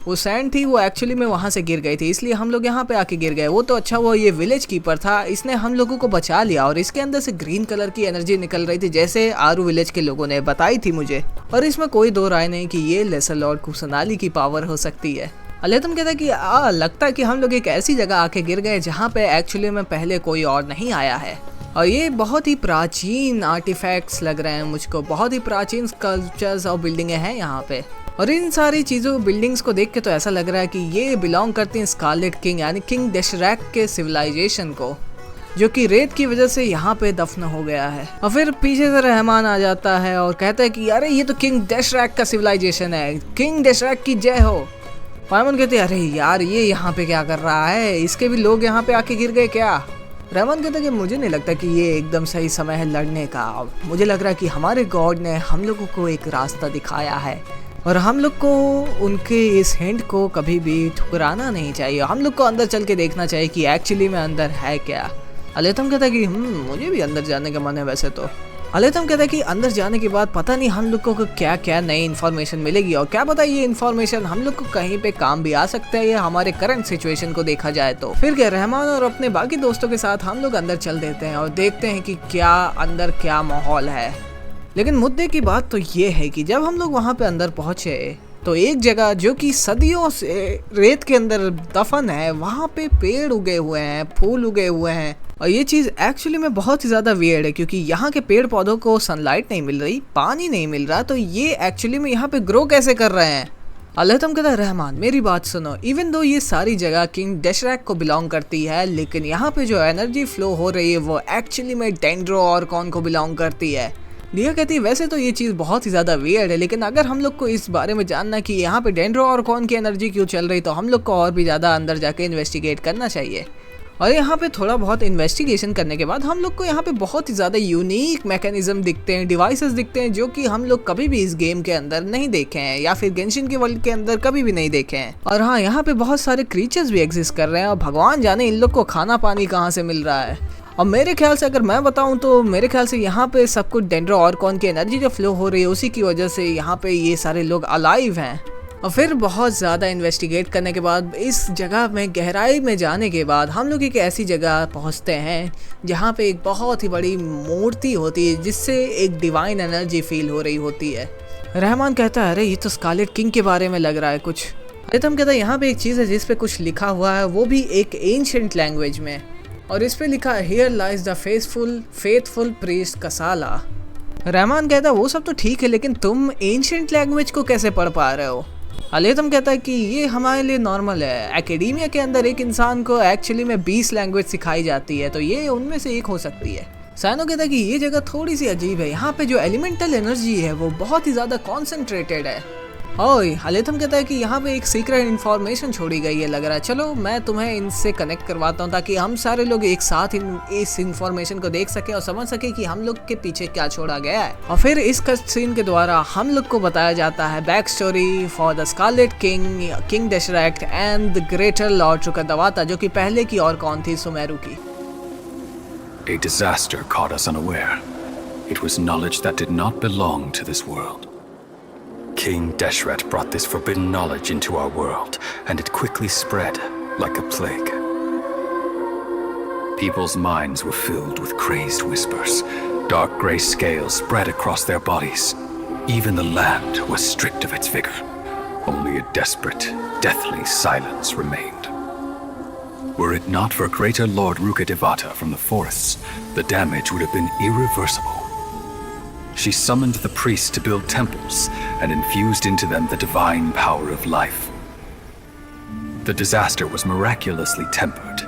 वो सैंड थी वो एक्चुअली में वहाँ से गिर गई थी इसलिए हम लोग यहाँ पे आके गिर गए। वो तो अच्छा वो ये विलेज कीपर था, इसने हम लोगों को बचा लिया और इसके अंदर से ग्रीन कलर की एनर्जी निकल रही थी जैसे आरू विलेज के लोगों ने बताई थी मुझे। और इसमें कोई दो राय नहीं कि ये लेसर लॉर्ड कुसनाली की पावर हो सकती है। अलहेतम कहता है कि लगता है कि हम लोग एक ऐसी जगह आके गिर गए जहाँ पे एक्चुअली में पहले कोई और नहीं आया है और ये बहुत ही प्राचीन आर्टिफैक्ट्स लग रहे हैं मुझको, बहुत ही प्राचीन स्कल्पचर्स और बिल्डिंगें हैं यहाँ पे। और इन सारी चीज़ों बिल्डिंग्स को देख के तो ऐसा लग रहा है कि ये बिलोंग करती हैं स्कारलेट किंग यानी किंग डेशरैक के सिविलाइजेशन को, जो कि रेत की वजह से यहाँ पे दफन हो गया है। और फिर पीछे से रहमान आ जाता है और कहता है कि अरे ये तो किंग डेशरैक का सिविलाइजेशन है, किंग डेशरैक की जय हो। पायमन कहते हैं अरे यार ये यहाँ पे क्या कर रहा है, इसके भी लोग यहाँ पे आके गिर गए क्या? रहमान कहता है कि मुझे नहीं लगता कि ये एकदम सही समय है लड़ने का, मुझे लग रहा है कि हमारे गॉड ने हम लोगों को एक रास्ता दिखाया है और हम लोग को उनके इस हिंट को कभी भी ठुकराना नहीं चाहिए। हम लोग को अंदर चल के देखना चाहिए कि एक्चुअली में अंदर है क्या। अलहेतम कहता है कि मुझे भी अंदर जाने का मन है वैसे तो। अलहेतम कहता है कि अंदर जाने के बाद पता नहीं हम लोग को क्या क्या नई इन्फॉर्मेशन मिलेगी और क्या पता ये इन्फॉर्मेशन हम लोग को कहीं पे काम भी आ सकता है या हमारे करंट सिचुएशन को देखा जाए तो। फिर क्या रहमान और अपने बाकी दोस्तों के साथ हम लोग अंदर चल देते हैं और देखते हैं कि क्या अंदर क्या माहौल है। लेकिन मुद्दे की बात तो ये है कि जब हम लोग वहाँ पे अंदर पहुँचे तो एक जगह जो कि सदियों से रेत के अंदर दफन है वहाँ पे पेड़ उगे हुए हैं, फूल उगे हुए हैं और ये चीज़ एक्चुअली में बहुत ही ज़्यादा वियर्ड है क्योंकि यहाँ के पेड़ पौधों को सनलाइट नहीं मिल रही, पानी नहीं मिल रहा, तो ये एक्चुअली में यहाँ पे ग्रो कैसे कर रहे हैं। अलहेतम कहता है रहमान मेरी बात सुनो, इवन दो ये सारी जगह किंग डेशरैक को बिलोंग करती है लेकिन यहाँ पे जो एनर्जी फ्लो हो रही है वो एक्चुअली में डेंड्रो ऑर्कॉन को बिलोंग करती है। डिया कहती है वैसे तो ये चीज़ बहुत ही ज़्यादा वियर्ड है लेकिन अगर हम लोग को इस बारे में जानना कि यहाँ पे डेंड्रो ऑर्कॉन की एनर्जी क्यों चल रही तो हम लोग को और भी ज़्यादा अंदर जाके इन्वेस्टिगेट करना चाहिए। और यहाँ पे थोड़ा बहुत इन्वेस्टिगेशन करने के बाद हम लोग को यहाँ पे बहुत ही ज़्यादा यूनिक मैकेनिज्म दिखते हैं, डिवाइसेस दिखते हैं जो कि हम लोग कभी भी इस गेम के अंदर नहीं देखे हैं या फिर गेंशिन के वर्ल्ड के अंदर कभी भी नहीं देखे हैं। और हाँ, यहाँ पे बहुत सारे क्रीचर्स भी एग्जिस्ट कर रहे हैं और भगवान जाने इन लोग को खाना पानी कहाँ से मिल रहा है। और मेरे ख्याल से अगर मैं बताऊं तो मेरे ख्याल से यहाँ पे सब कुछ डेंड्रो ऑर्कॉन की एनर्जी जो फ्लो हो रही है उसी की वजह से यहाँ पे ये सारे लोग अलाइव हैं। और फिर बहुत ज़्यादा इन्वेस्टिगेट करने के बाद इस जगह में गहराई में जाने के बाद हम लोग एक ऐसी जगह पहुंचते हैं जहाँ पे एक बहुत ही बड़ी मूर्ति होती है जिससे एक डिवाइन एनर्जी फील हो रही होती है। रहमान कहता है अरे ये तो स्कारलेट किंग के बारे में लग रहा है कुछ। रितम कहता है यहाँ पे एक चीज़ है जिस पे कुछ लिखा हुआ है, वो भी एक एंशिएंट लैंग्वेज में, और इस पे लिखा है here lies the faithful priest Kasala. Rahman कहता है वो सब तो ठीक है लेकिन तुम एंशिएंट लैंग्वेज को कैसे पढ़ पा रहे हो। अलेतम कहता है कि ये हमारे लिए नॉर्मल है, एकेडमिया के अंदर एक इंसान को एक्चुअली में 20 लैंग्वेज सिखाई जाती है तो ये उनमें से एक हो सकती है। साइनो कहता है कि ये जगह थोड़ी सी अजीब है, यहाँ पे जो एलिमेंटल एनर्जी है वो बहुत ही ज़्यादा कॉन्सेंट्रेटेड है। ओए अलेतम कहता है कि यहाँ पे एक सीक्रेट इन्फॉर्मेशन छोड़ी गई है लग रहा है, चलो मैं तुम्हें इनसे कनेक्ट करवाता हूँ ताकि हम सारे लोग एक साथ इस इन्फॉर्मेशन को देख सके और समझ सके कि हम लोग के पीछे क्या छोड़ा गया है। और फिर इस कट सीन के द्वारा हम लोग को बताया जाता है back story for the scarlet king Deshret and the greater lord Rukkhadevata, जो कि पहले की और कौन थी, सुमेरु की। A disaster caught us unaware. It was knowledge that did not belong to this world. King Deshret brought this forbidden knowledge into our world, and it quickly spread like a plague. People's minds were filled with crazed whispers. Dark gray scales spread across their bodies. Even the land was stripped of its vigor. Only a desperate, deathly silence remained. Were it not for Greater Lord Rukkhadevata from the forests, the damage would have been irreversible. She summoned the priests to build temples and infused into them the divine power of life. The disaster was miraculously tempered,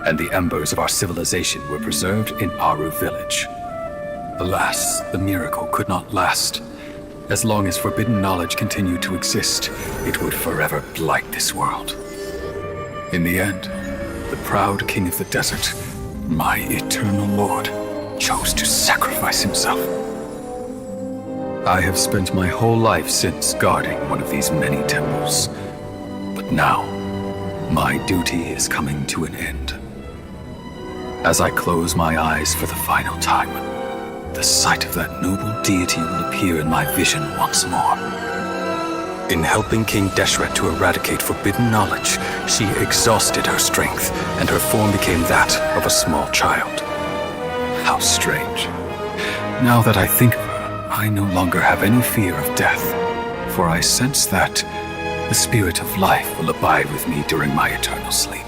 and the embers of our civilization were preserved in Aru village. Alas, the miracle could not last. As long as forbidden knowledge continued to exist, it would forever blight this world. In the end, the proud king of the desert, my eternal lord, chose to sacrifice himself. I have spent my whole life since guarding one of these many temples. But now, my duty is coming to an end. As I close my eyes for the final time, the sight of that noble deity will appear in my vision once more. In helping King Deshret to eradicate forbidden knowledge, she exhausted her strength, and her form became that of a small child. How strange. Now that I think of her, I no longer have any fear of death, for I sense that the spirit of life will abide with me during my eternal sleep.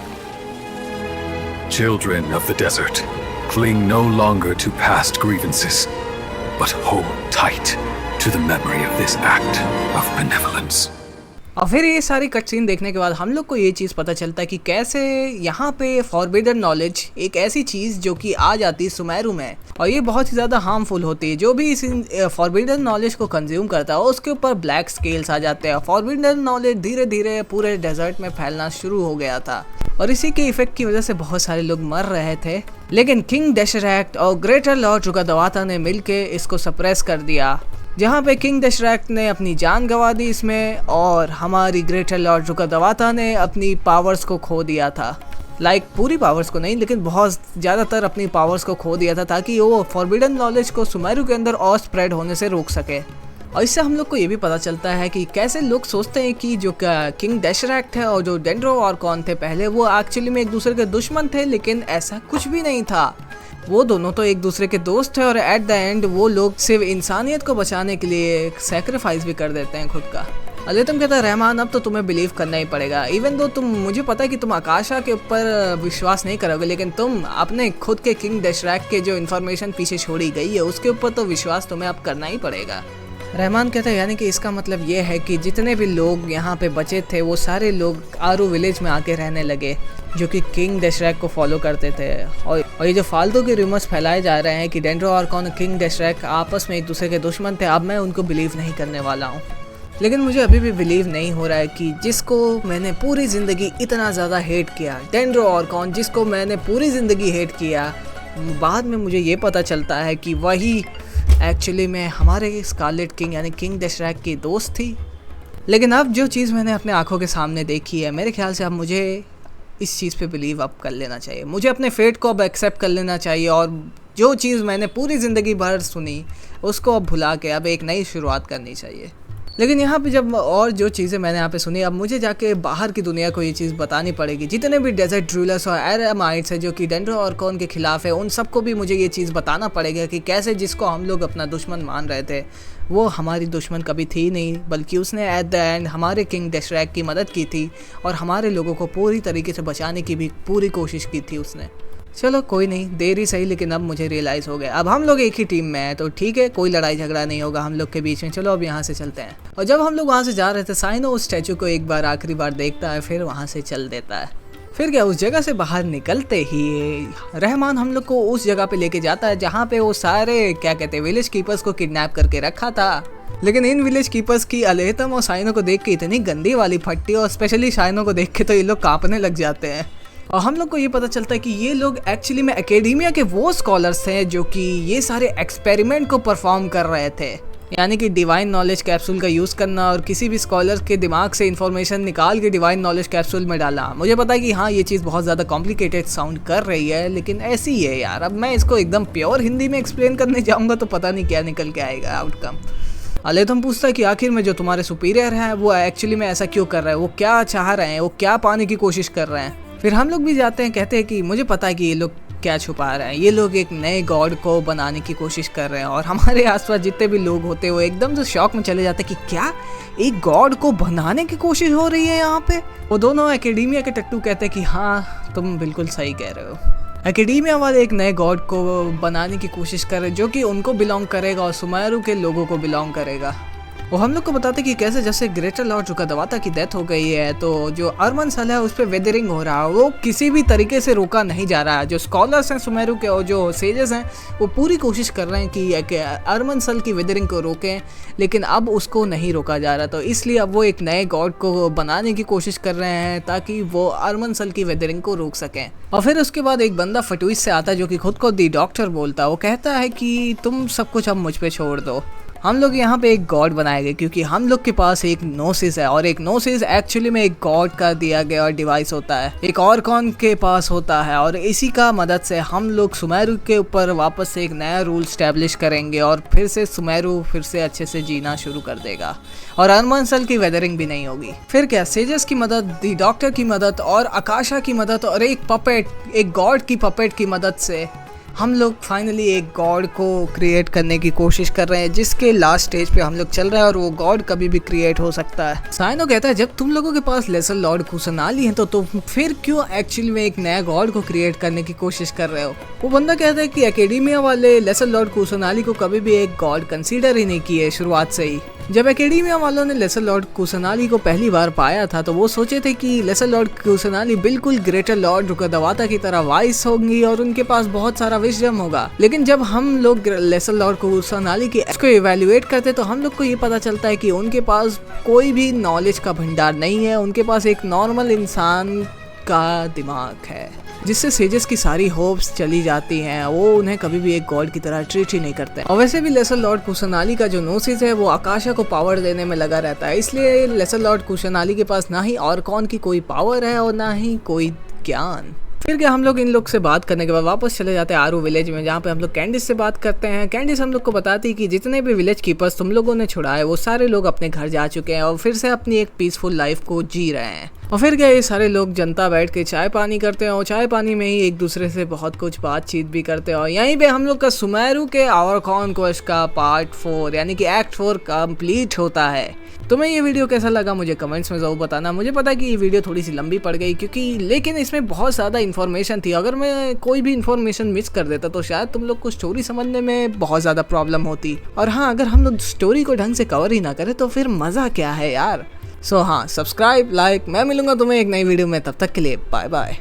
Children of the desert, cling no longer to past grievances, but hold tight to the memory of this act of benevolence. और फिर ये सारी कट सीन देखने के बाद हम लोग को ये चीज़ पता चलता है कि कैसे यहाँ पे फॉरबिडन नॉलेज एक ऐसी चीज़ जो कि आ जाती है सुमेरु में और ये बहुत ही ज़्यादा हार्मफुल होती है। जो भी इस फॉरबिडन नॉलेज को कंज्यूम करता है उसके ऊपर ब्लैक स्केल्स आ जाते हैं। फॉरबिडन नॉलेज धीरे धीरे पूरे डेजर्ट में फैलना शुरू हो गया था और इसी के इफेक्ट की वजह से बहुत सारे लोग मर रहे थे, लेकिन किंग डेशरेक्ट और ग्रेटर लॉर्ड रुकादवाता ने मिलके इसको सप्रेस कर दिया, जहाँ पे किंग डेशरेक्ट ने अपनी जान गंवा दी इसमें और हमारी ग्रेटर लॉर्ड रुकादवाता ने अपनी पावर्स को खो दिया था। पूरी पावर्स को नहीं, लेकिन बहुत ज़्यादातर अपनी पावर्स को खो दिया था ताकि वो फॉरबिडन नॉलेज को सुमेरु के अंदर और स्प्रेड होने से रोक सके। और इससे हम लोग को ये भी पता चलता है कि कैसे लोग सोचते हैं कि जो किंग डेशरेक्ट है और जो डेंड्रो ऑर्कॉन थे पहले, वो एक्चुअली में एक दूसरे के दुश्मन थे, लेकिन ऐसा कुछ भी नहीं था। वो दोनों तो एक दूसरे के दोस्त थे और एट द एंड वो लोग सिर्फ इंसानियत को बचाने के लिए सैक्रिफाइस भी कर देते हैं खुद का। अलेतम कहता है रहमान अब तो तुम्हें बिलीव करना ही पड़ेगा, इवन दो मुझे पता है कि तुम आकाशा के ऊपर विश्वास नहीं करोगे, लेकिन तुम अपने खुद के किंग डेशरेक्ट के जो इन्फॉर्मेशन पीछे छोड़ी गई है उसके ऊपर तो विश्वास तुम्हें अब करना ही पड़ेगा। रहमान कहता है यानी कि इसका मतलब ये है कि जितने भी लोग यहाँ पे बचे थे वो सारे लोग आरू विलेज में आके रहने लगे जो कि किंग डेशरेक्ट को फॉलो करते थे। और ये जो फालतू के रूमर्स फैलाए जा रहे हैं कि डेंड्रो ऑर्कॉन और किंग डेशरेक्ट आपस में एक दूसरे के दुश्मन थे, अब मैं उनको बिलीव नहीं करने वाला हूँ। लेकिन मुझे अभी भी बिलीव नहीं हो रहा है कि जिसको मैंने पूरी ज़िंदगी इतना ज़्यादा हेट किया, डेंड्रो ऑर्कॉन जिसको मैंने पूरी ज़िंदगी हेट किया, बाद में मुझे ये पता चलता है कि वही एक्चुअली में हमारे स्कारलेट किंग यानी किंग डेशरैक की दोस्त थी। लेकिन अब जो चीज़ मैंने अपने आंखों के सामने देखी है, मेरे ख्याल से अब मुझे इस चीज़ पे बिलीव अप कर लेना चाहिए। मुझे अपने फेट को अब एक्सेप्ट कर लेना चाहिए और जो चीज़ मैंने पूरी ज़िंदगी भर सुनी उसको अब भुला के अब एक नई शुरुआत करनी चाहिए। लेकिन यहाँ पे जब और जो चीज़ें मैंने यहाँ पे सुनी, अब मुझे जाके बाहर की दुनिया को ये चीज़ बतानी पड़ेगी। जितने भी डेजर्ट रूलर्स और एरामाइट्स हैं जो कि डेंड्रो ऑर्कॉन के खिलाफ है, उन सबको भी मुझे ये चीज़ बताना पड़ेगा कि कैसे जिसको हम लोग अपना दुश्मन मान रहे थे वो हमारी दुश्मन कभी थी नहीं, बल्कि उसने एट द एंड हमारे किंग डेशरैक की मदद की थी और हमारे लोगों को पूरी तरीके से बचाने की भी पूरी कोशिश की थी उसने। चलो कोई नहीं, देर ही सही, लेकिन अब मुझे रियलाइज़ हो गया। अब हम लोग एक ही टीम में हैं तो ठीक है, कोई लड़ाई झगड़ा नहीं होगा हम लोग के बीच में। चलो अब यहाँ से चलते हैं। और जब हम लोग वहाँ से जा रहे थे, साइनो उस स्टैचू को एक बार आखिरी बार देखता है, फिर वहाँ से चल देता है। फिर क्या, उस जगह से बाहर निकलते ही रहमान हम लोग को उस जगह पे लेके जाता है जहाँ पे वो सारे क्या कहते हैं विलेज कीपर्स को किडनैप करके रखा था। लेकिन इन विलेज कीपर्स की अलेहतम और साइनो को देख के इतनी गंदी वाली फट्टी, और स्पेशली साइनो को देख के तो ये लोग कांपने लग जाते हैं। और हम लोग को ये पता चलता है कि ये लोग एक्चुअली में एकेडेमिया के वो स्कॉलर्स थे जो कि ये सारे एक्सपेरिमेंट को परफॉर्म कर रहे थे, यानी कि डिवाइन नॉलेज कैप्सूल का यूज़ करना और किसी भी स्कॉलर के दिमाग से इन्फॉर्मेशन निकाल के डिवाइन नॉलेज कैप्सूल में डालना। मुझे पता है कि हाँ, ये चीज़ बहुत ज़्यादा कॉम्प्लिकेटेड साउंड कर रही है, लेकिन ऐसी ही है यार। अब मैं इसको एकदम प्योर हिंदी में एक्सप्लेन करने जाऊँगा तो पता नहीं क्या निकल के आएगा आउटकम। अलेथम पूछता है कि आखिर में जो तुम्हारे सुपीरियर हैं वो एक्चुअली में ऐसा क्यों कर रहे हैं, वो क्या चाह रहे हैं, वो क्या पाने की कोशिश कर रहे हैं। फिर हम लोग भी जाते हैं, कहते हैं कि मुझे पता है कि ये लोग क्या छुपा रहे हैं, ये लोग एक नए गॉड को बनाने की कोशिश कर रहे हैं। और हमारे आसपास जितने भी लोग होते हैं वो एकदम से शॉक में चले जाते हैं कि क्या एक गॉड को बनाने की कोशिश हो रही है यहाँ पे। वो दोनों एकेडेमिया के टट्टू कहते हैं कि हाँ तुम बिल्कुल सही कह रहे हो, एकेडेमिया वाले एक नए गॉड को बनाने की कोशिश कर रहे हैं जो कि उनको बिलोंग करेगा और सुमेरु के लोगों को बिलोंग करेगा। वो हम लोग को बताते कि कैसे जैसे ग्रेटर लॉर्ड रुकादवाता की डेथ हो गई है तो जो अरमनसल है उस पर वेदरिंग हो रहा है, वो किसी भी तरीके से रोका नहीं जा रहा है। जो स्कॉलर्स हैं सुमेरु के और जो सेजेस हैं वो पूरी कोशिश कर रहे हैं कि अरमनसल की वेदरिंग को रोकें, लेकिन अब उसको नहीं रोका जा रहा। तो इसलिए अब वो एक नए गॉड को बनाने की कोशिश कर रहे हैं ताकि वो अरमनसल की वेदरिंग को रोक सकें। और फिर उसके बाद एक बंदा फटुइस से आता है जो कि खुद को दी डॉक्टर बोलता है। वो कहता है कि तुम सब कुछ अब मुझ पे छोड़ दो, हम लोग यहाँ पे एक गॉड बनाए गए क्योंकि हम लोग के पास एक नोसिस है और एक नोसिस एक्चुअली में एक गॉड का दिया गया डिवाइस होता है, एक ऑर्कॉन के पास होता है। और इसी का मदद से हम लोग सुमेरु के ऊपर वापस से एक नया रूल स्टैब्लिश करेंगे और फिर से सुमेरु फिर से अच्छे से जीना शुरू कर देगा और अरमनसल की वेदरिंग भी नहीं होगी। फिर क्या, सेजस की मदद, दी डॉक्टर की मदद और आकाशा की मदद और एक पपेट, एक गॉड की पपेट की मदद से हम लोग फाइनली एक गॉड को क्रिएट करने की कोशिश कर रहे हैं जिसके लास्ट स्टेज पे हम लोग चल रहे हैं और वो गॉड कभी भी क्रिएट हो सकता है। साइनो कहता है जब तुम लोगों के पास लेसर लॉर्ड कुसनाली है तो तुम फिर क्यों एक्चुअली में एक नया गॉड को क्रिएट करने की कोशिश कर रहे हो। वो बंदा कहता है कि एकेडेमिया वाले लेसर लॉर्ड कुसनाली को कभी भी एक गॉड कंसीडर ही नहीं किए शुरुआत से ही। जब एकेडेमिया वालों ने लेसर लॉर्ड कुसनाली को पहली बार पाया था तो वो सोचे थे कि लेसर लॉर्ड कुसनाली बिल्कुल ग्रेटर लॉर्ड रुकादवाता की तरह वाइस होंगी और उनके पास बहुत सारा विजडम होगा। लेकिन जब हम लोग लेसर लॉर्ड कुसनाली की इसको इवैल्यूएट करते तो हम लोग को ये पता चलता है कि उनके पास कोई भी नॉलेज का भंडार नहीं है, उनके पास एक नॉर्मल इंसान का दिमाग है जिससे सेजेस की सारी होप्स चली जाती हैं। वो उन्हें कभी भी एक गॉड की तरह ट्रीट ही नहीं करते। और वैसे भी लेसर लॉर्ड कुसनाली का जो नोसिस है वो आकाशा को पावर देने में लगा रहता है, इसलिए लेसर लॉर्ड कुसनाली के पास ना ही ऑर्कॉन की कोई पावर है और ना ही कोई ज्ञान। फिर क्या, हम लोग इन लोग से बात करने के बाद वापस चले जाते हैं आरू विलेज में जहाँ पे हम लोग कैंडिस से बात करते हैं। कैंडिस हम लोग को बताती है कि जितने भी विलेज कीपर्स तुम लोगों ने छुड़ाए वो सारे लोग अपने घर जा चुके हैं और फिर से अपनी एक पीसफुल लाइफ को जी रहे हैं। और फिर क्या, ये सारे लोग जनता बैठ के चाय पानी करते हैं और चाय पानी में ही एक दूसरे से बहुत कुछ बातचीत भी करते हैं। और यहीं पे हम लोग का सुमेरु के ऑर्कॉन क्वेस्ट का पार्ट 4 यानी कि एक्ट 4 कंप्लीट होता है। तुम्हें ये वीडियो कैसा लगा मुझे कमेंट्स में ज़रूर बताना। मुझे पता है कि ये वीडियो थोड़ी सी लंबी पड़ गई क्योंकि लेकिन इसमें बहुत ज़्यादा इन्फॉर्मेशन थी। अगर मैं कोई भी इन्फॉर्मेशन मिस कर देता तो शायद तुम लोग को स्टोरी समझने में बहुत ज़्यादा प्रॉब्लम होती। और हाँ, अगर हम लोग स्टोरी को ढंग से कवर ही ना करें तो फिर मज़ा क्या है यार। सो हाँ, सब्सक्राइब, लाइक। मैं मिलूंगा तुम्हें एक नई वीडियो में, तब तक के लिए बाय बाय।